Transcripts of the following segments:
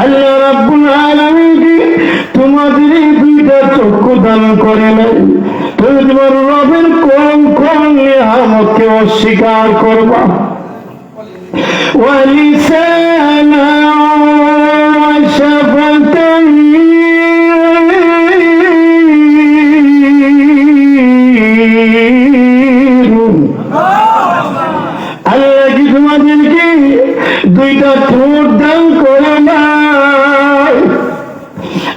আল্লাহ রাব্বুল আলামিন তোমাদের এই দুইটা চক্ষু দান করে নাই, তুমি তোমার রবের কোন নিয়ামতকে অস্বীকার করবা? ওয়ালিসানা ওয়া শাফাতাইন, আল্লাহ কি তোমাদেরকে দুইটা ঠোঁট দান করে নাই?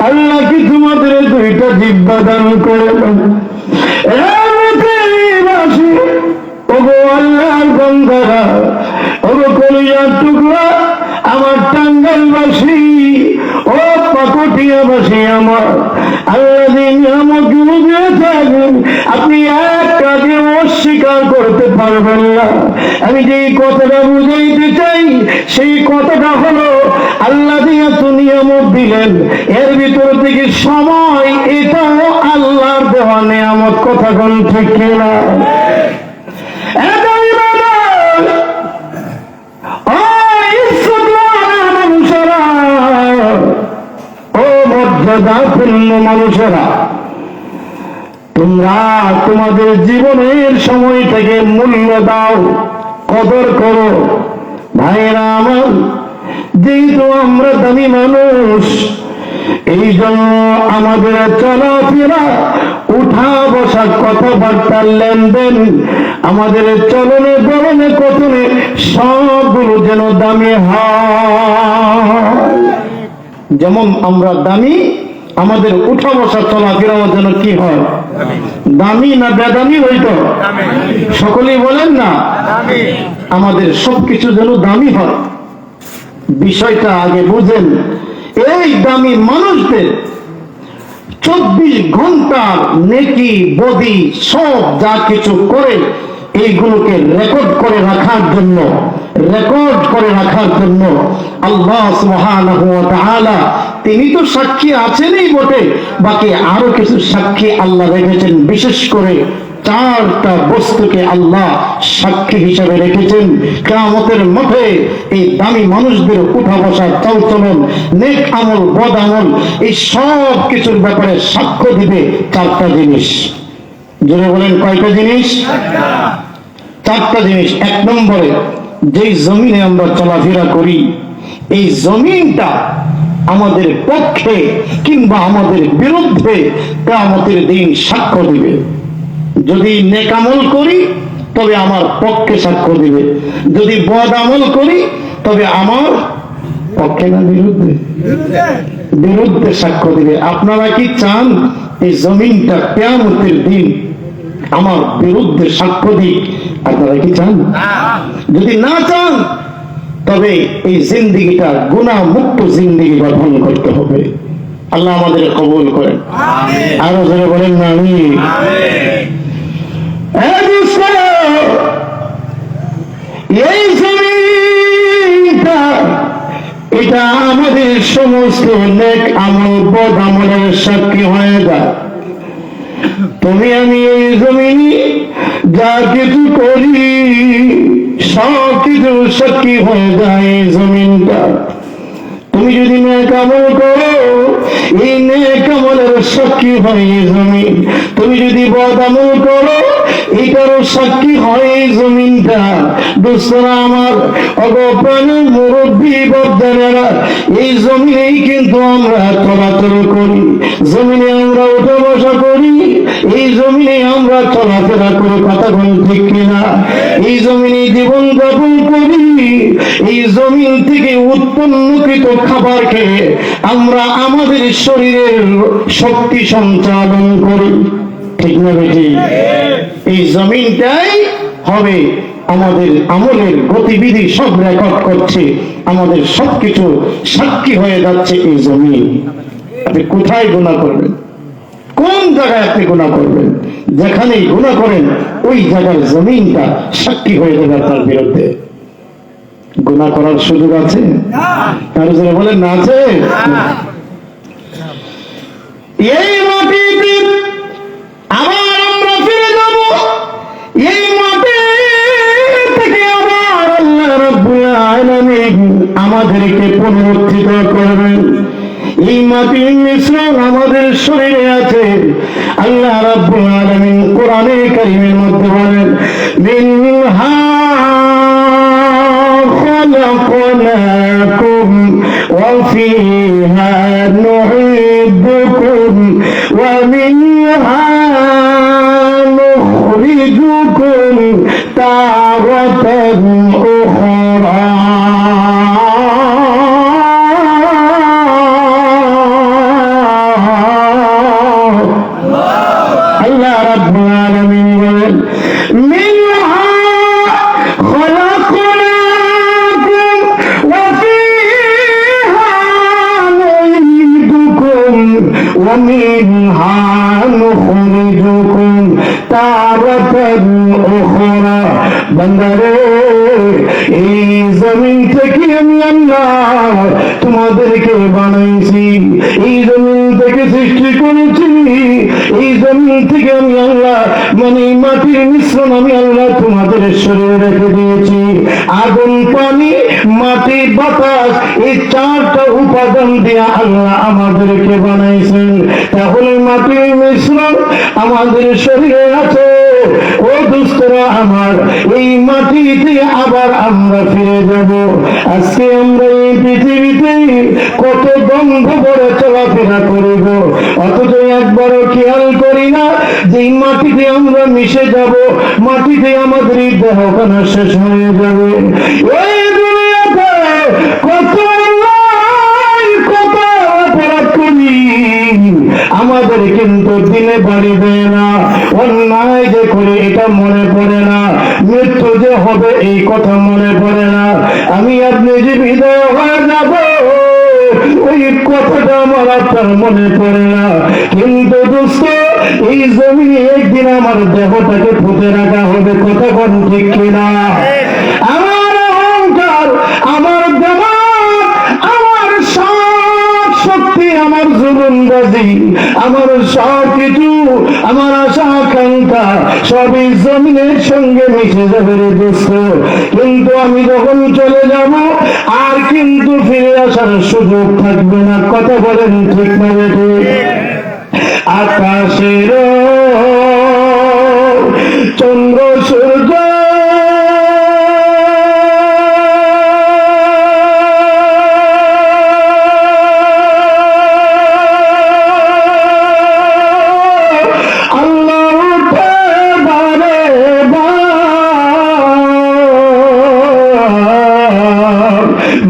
আল্লাহ কি তোমাদের দুইটা জিহ্বা দান করে নাই? ওগো আল্লাহর বান্দারা, ওগো কলিজার টুকরা, আমার টাঙ্গাইলবাসী, ও পাকুড়িয়াবাসী, আমার আল্লাহ যে নিয়ামতগুলো দিয়ে থাকবেন আপনি একটাকে অস্বীকার করতে পারবেন না। আমি যে কথাটা বুঝাইতে চাই সেই কথাটা হলো, আল্লাহ যে এত নিয়ামত দিলেন এর ভিতর থেকে সময় এটাও আল্লাহর দেওয়া নিয়ামত। কথা কোন ঠিক কিনা? মানুষেরা, তোমরা তোমাদের জীবনের সময়টাকে মূল্য দাও, কদর করো। ভাইরা আমার, যেহেতু আমরা দামি মানুষ, এই জন্য আমাদের চলাফেরা, উঠা বসা, কথাবার্তার লেনদেন, আমাদের চলনে বলনে কথনে সবগুলো যেন দামি হয়। যেমন আমরা দামি, আমাদের উঠা বসা চলাফেরাও যেন কি হয়? দামি না বেদামি হইতো? সকলেই বলেন না, আমাদের সবকিছু যেন দামি হয়। বিষয়টা আগে বুঝেন। এই দামি মানুষদের 24 ঘন্টার নেকি বদি সব যা কিছু করে এইগুলোকে রেকর্ড করে রাখার জন্য আল্লাহ সুবহানাহু ওয়া তাআলা তিনি তো সাক্ষী আছেনই বটে, বাকি আরো কিছু সাক্ষী আল্লাহ রেখেছেন। বিশেষ করে 4টা বস্তুকে আল্লাহ সাক্ষী হিসেবে রেখেছেন। কিয়ামতের মাঠে এই দামি মানুষদের উঠা বসা, চলচলন, নেক আমল, বদ আমল, এই সব কিছুর ব্যাপারে সাক্ষ্য দিবে 4টা জিনিস। জোরে বলেন, কয়টা জিনিস? 4টা জিনিস। 1 নম্বরে, যেই জমিনে আমরা চলাফেরা করি এই জমিনটা আমাদের পক্ষে কিংবা আমাদের বিরুদ্ধে কিয়ামতের দিন সাক্ষ্য দিবে। যদি নেক আমল করি তবে আমার পক্ষে সাক্ষ্য দিবে, যদি বদ আমল করি তবে আমার পক্ষে না বিরুদ্ধে সাক্ষ্য দিবে। আপনারা কি চান এই জমিনটা কিয়ামতের দিন আমার বিরুদ্ধে সাক্ষ্য দিক? আপনারা কি চান? যদি না চান তবে এই জিন্দেগিটা গুনাহ মুক্ত জিন্দেগি গঠন করতে হবে। আল্লাহ আমাদের কবুল করেন। আরো জোরে বলেন না আমিন। এই জমিনটা এটা আমাদের সমস্ত নেক আমল, বদ আমলের সাক্ষী হয়ে যায়। তুমি আমি এই জমিনে যা কিছু করি সব কিছু সাক্ষী হয়ে যায় এই জমিনটা। তুমি যদি নেক আমল করো এই নেক আমলের সাক্ষী হয় এই জমিন। তুমি যদি বদ আমল করো এটারও সাক্ষী হয় এই জমিনটা। দোস্তরা আমার, অগপ্রাণের মুরব্বী বাপদাদারা, এই জমিনেই কিন্তু আমরা চলাচল করি, জমিনে আমরা উঠা বসা করি, এই জমিনে আমরা চলাফেরা করি। কথা বল ঠিক কিনা? এই জমিনে জীবন যাপন করি, এই জমিন থেকে উৎপন্নকৃত খাবার খেয়ে আমরা আমাদের শরীরের শক্তি সঞ্চালন করি। ঠিক না বেটি? এই জমিনটাই হবে আমাদের আমলের গতিবিধি সব রেকর্ড করছে, আমাদের সবকিছু সাক্ষী হয়ে যাচ্ছে এই জমিন। আপনি কোথায় গুনাহ করবেন, কোন জায়গায় আপনি গুনাহ করবেন, যেখানেই গুনাহ করেন ওই জায়গার জমিনটা সাক্ষী হয়ে যাবে আপনার বিরুদ্ধে। গুনাহ করার সুযোগ আছে? তার জন্য বলেন না আছে? এই মাটিতে আবার আমরা ফিরে যাব, এই মাটি থেকে আবার আল্লাহ রাব্বুল আলামিন আমাদেরকে পুনরুত্থিত করবেন। মাটির মিশ্রণ আমাদের শরীরে আছে। আল্লাহ রাব্বুল আলামিন কোরআনে কারীমের মধ্যে বলেন, মিনহা খালাকনাকুম ওয়া ফিহা নুঈদুকুম ওয়া মিনহা নুখরিজুকুম তারাতান উখরা। আল্লাহ রাব্বুল আলামিন বলেন, মিনহা খলাকনাকুম ওয়া ফিহা নুঈদুকুম ওয়া মিনহা নুখরিজুকুম তারাতান উখরা। বান্দারে, এই জমিন থেকে আমি আল্লাহ তোমাদেরকে বানাইছি, এই জমিন থেকে সৃষ্টি করেছি, এই জমিন থেকে আমি আল্লাহ মানে মাটির মিশ্রণ আমি আল্লাহ তোমাদের শরীরে রেখে দিয়েছি। আগুন, পানি, মাটি, বাতাস, এই চারটা উপাদান দিয়ে আল্লাহ আমাদেরকে বানাইছেন। তাহলে মাটির মিশ্রণ আমাদের শরীরে আছে। ও দোস্তরা আমার, এই মাটিতে আবার আমরা ফিরে যাব। আজকে আমরা এই পৃথিবীতে কত গন্ধ করে চলাফেরা করিব, অথচ একবারও খেয়াল করি না যে এই মাটিতে আমরা মিশে যাব, মাটিতে আমাদের এই দেহখানা শেষ হয়ে যাবে। এই দুনিয়াতে কত অপরাধ করি, আমাদের কিন্তু দিনে বাড়ি দেয় না। অন্যায় যে করে এটা মনে পড়ে না, মৃত্যু যে হবে এই কথা মনে পড়ে না। আমি আপনি যে বিদায় হয়ে যাব ওই কথাটা আমার আপনার মনে পড়ে না। কিন্তু দোস্ত, এই জমিনে একদিন আমার দেহটাকে পুঁতে রাখা হবে, কথা কোন ঠিক কিনা? আমার অহংকার, আমার দেমাগ, আমার সব শক্তি, আমার জুলুমবাজি, আমার সব কিছু, আমার আশা আকাঙ্ক্ষা সবই জমিনের সঙ্গে মিশে যাবে রে দোস্ত। কিন্তু আমি যখন চলে যাব আর কিন্তু ফিরে আসার সুযোগ থাকবে না, কথা বলেন ঠিক না বেঠে? আকাশের চন্দ্র সূর্য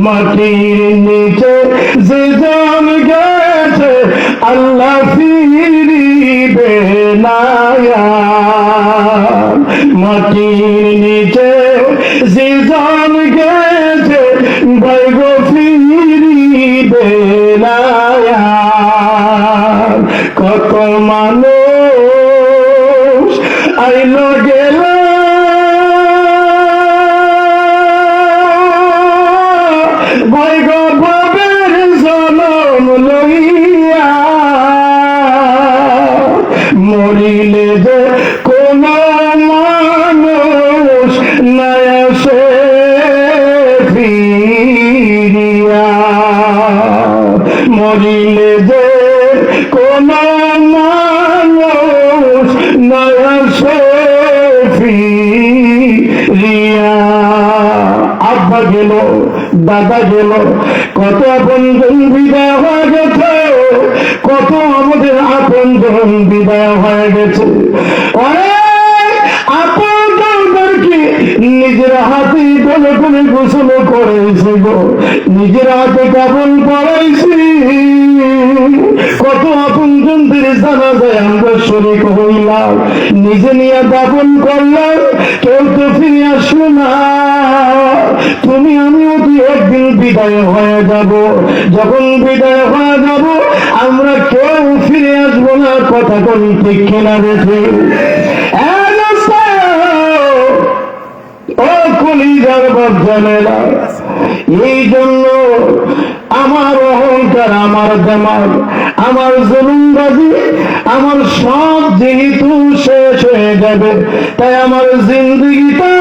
মাটির নিচে যে জন গেছে আল্লাহ ফিরিবে না। মাটির নিচে যে জন গেছে বাইগ ফিরিবে না। কত মানুষ আইলো গেল, বৈগবের জনম লইয়া, মরিলে যে কোন মানুষ নাই আসে ফিরিয়া, মরিলে যে কোন মানুষ নাই আসে ফিরিয়া। আব্বা গেল, দাদা গেল, কত আপনজন বিদায় হয়ে গেছে, কত আমাদের আপনজন বিদায় হয়ে গেছে। আপনজনদেরকে নিজের হাতে বলে করে গোসল করেছি গো, নিজের হাতে কাপন পরাইছি। কত আপনজনদের জানাজায় আমরা শরীক হইলাম, নিজে নিয়ে দাপন করলাম, কেউ তো ফিরে আসলো না। তুমি আমিও তো একদিন বিদায় হয়ে যাব। যখন বিদায় হয়ে যাব আমরা কেউ ফিরে আসবো না, কথা কোন ঠিক কিনা বেঠে? ও কলিজার বাপ জানেলা, এই জন্য আমার অহংকার, আমার দেমাগ, আমার জুলুমবাজি, আমার সব যেহেতু শেষ হয়ে যাবে, তাই আমার জিন্দেগিটা